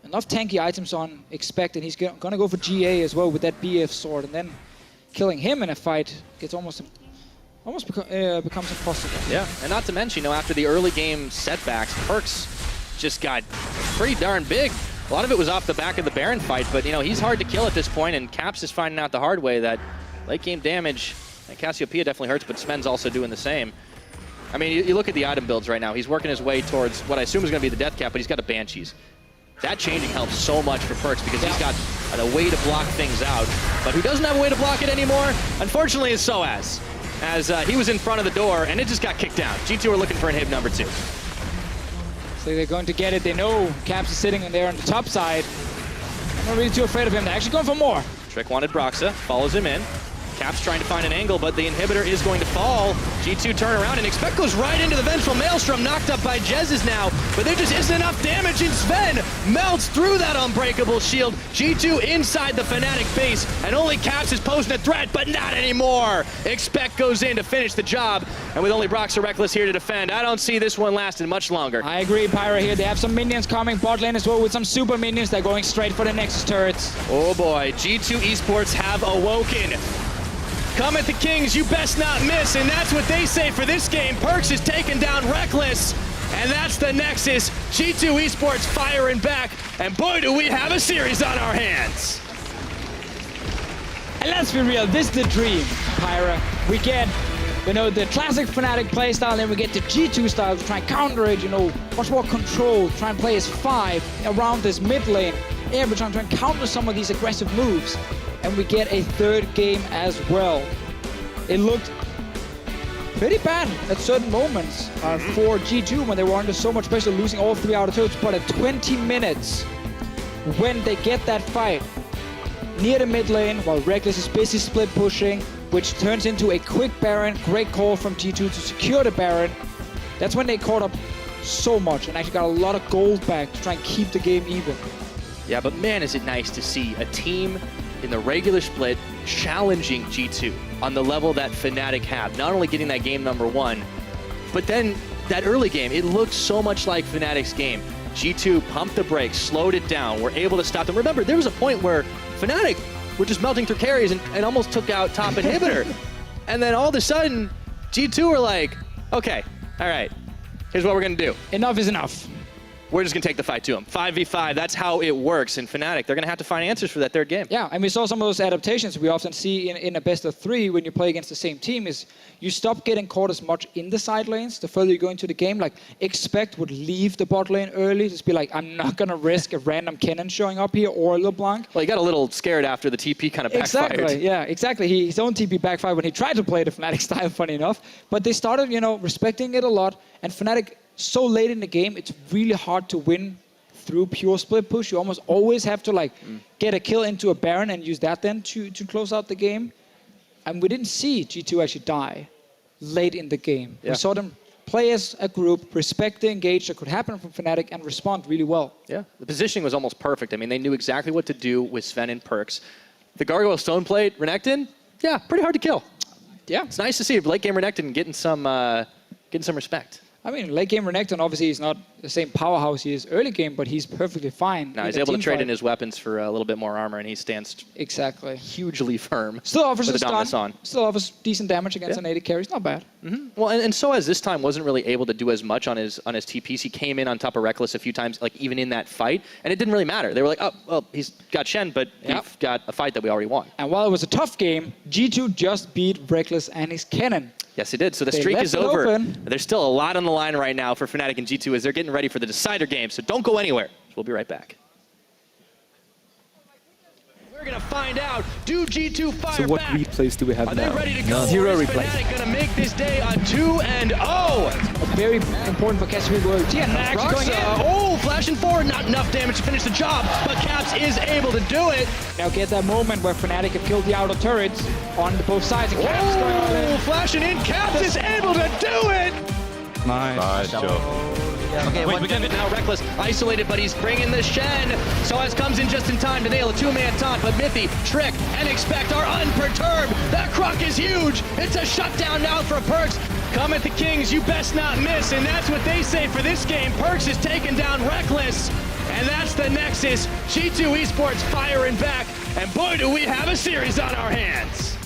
enough tanky items on Expect, and he's gonna go for GA as well with that BF sword, and then killing him in a fight gets almost becomes impossible. Yeah, and not to mention, after the early game setbacks, Perks just got pretty darn big. A lot of it was off the back of the Baron fight, but he's hard to kill at this point, and Caps is finding out the hard way that late game damage, and Cassiopeia definitely hurts, but Sven's also doing the same. I mean, you look at the item builds right now. He's working his way towards what I assume is going to be the Death Cap, but he's got a Banshees. That changing helps so much for Perks because he's got a way to block things out. But who doesn't have a way to block it anymore, unfortunately, is Soaz. As he was in front of the door, and it just got kicked down. G2 are looking for inhib number 2. So they're going to get it. They know Caps is sitting in there on the top side. I'm not really too afraid of him. They're actually going for more. Trick wanted Broxa, follows him in. Caps trying to find an angle, but the inhibitor is going to fall. G2 turn around, and Expect goes right into the Vengeful Maelstrom, knocked up by Jez's now, but there just isn't enough damage, and Sven melts through that unbreakable shield. G2 inside the Fnatic base, and only Caps is posing a threat, but not anymore. Expect goes in to finish the job, and with only Broxa Reckless here to defend, I don't see this one lasting much longer. I agree, Pyra here. They have some minions coming bot lane as well with some super minions. They're going straight for the Nexus turrets. Oh boy, G2 Esports have awoken. Come at the Kings, you best not miss, and that's what they say for this game. Perks is taking down Reckless, and that's the Nexus. G2 Esports firing back, and boy, do we have a series on our hands. And let's be real, this is the dream, Pyra. We get, the classic Fnatic playstyle, and then we get the G2 style to try and counter it, much more control, try and play as 5 around this mid lane. Every time trying to counter some of these aggressive moves. And we get a third game as well. It looked pretty bad at certain moments for G2 when they were under so much pressure, losing all 3 out of turrets. But at 20 minutes, when they get that fight near the mid lane, while Reckless is busy split pushing, which turns into a quick Baron, great call from G2 to secure the Baron. That's when they caught up so much and actually got a lot of gold back to try and keep the game even. Yeah, but man, is it nice to see a team in the regular split challenging G2 on the level that Fnatic have. Not only getting that game number 1, but then that early game, it looked so much like Fnatic's game. G2 pumped the brakes, slowed it down, were able to stop them. Remember, there was a point where Fnatic were just melting through carries and almost took out top inhibitor. And then all of a sudden, G2 were like, okay, all right, here's what we're gonna do. Enough is enough. We're just going to take the fight to them. 5v5, that's how it works in Fnatic. They're going to have to find answers for that third game. Yeah, and we saw some of those adaptations we often see in a best of 3 when you play against the same team is you stop getting caught as much in the side lanes the further you go into the game. Like, Expect would leave the bot lane early, just be like, I'm not going to risk a random Kennen showing up here or LeBlanc. Well, he got a little scared after the TP kind of backfired. Exactly, yeah, exactly. His own TP backfired when he tried to play the Fnatic style, funny enough. But they started, respecting it a lot, and Fnatic, so late in the game, it's really hard to win through pure split push. You almost always have to get a kill into a Baron and use that then to close out the game. And we didn't see G2 actually die late in the game. Yeah. We saw them play as a group, respect the engage that could happen from Fnatic, and respond really well. Yeah, the positioning was almost perfect. I mean, they knew exactly what to do with Sven and Perks. The Gargoyle Stone Plate, Renekton, yeah, pretty hard to kill. Yeah, it's nice to see late game Renekton getting some respect. I mean, late game Renekton, obviously, he's not the same powerhouse he is early game, but he's perfectly fine. No, he's able to trade in his weapons for a little bit more armor, and he stands hugely firm. Still offers with a stun. Still offers decent damage against an AD carry. It's not bad. Well, and Soaz this time wasn't really able to do as much on his TPs. He came in on top of Reckless a few times, even in that fight, and it didn't really matter. They were like, oh, well, he's got Shen, but we've got a fight that we already won. And while it was a tough game, G2 just beat Reckless and his Kennen. Yes, it did. So the streak is over. There's still a lot on the line right now for Fnatic and G2 as they're getting ready for the decider game. So don't go anywhere. We'll be right back. We're going to find out, do G2 fire back? So what replays do we have now? Are they ready to go? Zero Is replays. Fnatic going to make this day a 2-0? Very important for Cassiopeia world. Actually going in. Oh, flashing forward. Not enough damage to finish the job, but Caps is able to do it. Now get that moment where Fnatic have killed the outer turrets on both sides. And Caps going all in. Flashing in. Caps is able to do it. Nice job. Okay, one minute now. Reckless isolated, but he's bringing the Shen. Soaz comes in just in time to nail a 2-man taunt, but Mithy, Trick, and Expect are unperturbed. That Croc is huge. It's a shutdown now for Perks. Come at the Kings, you best not miss, and that's what they say for this game. Perks is taking down Reckless, And that's the Nexus. G2 eSports firing back, and boy, do we have a series on our hands.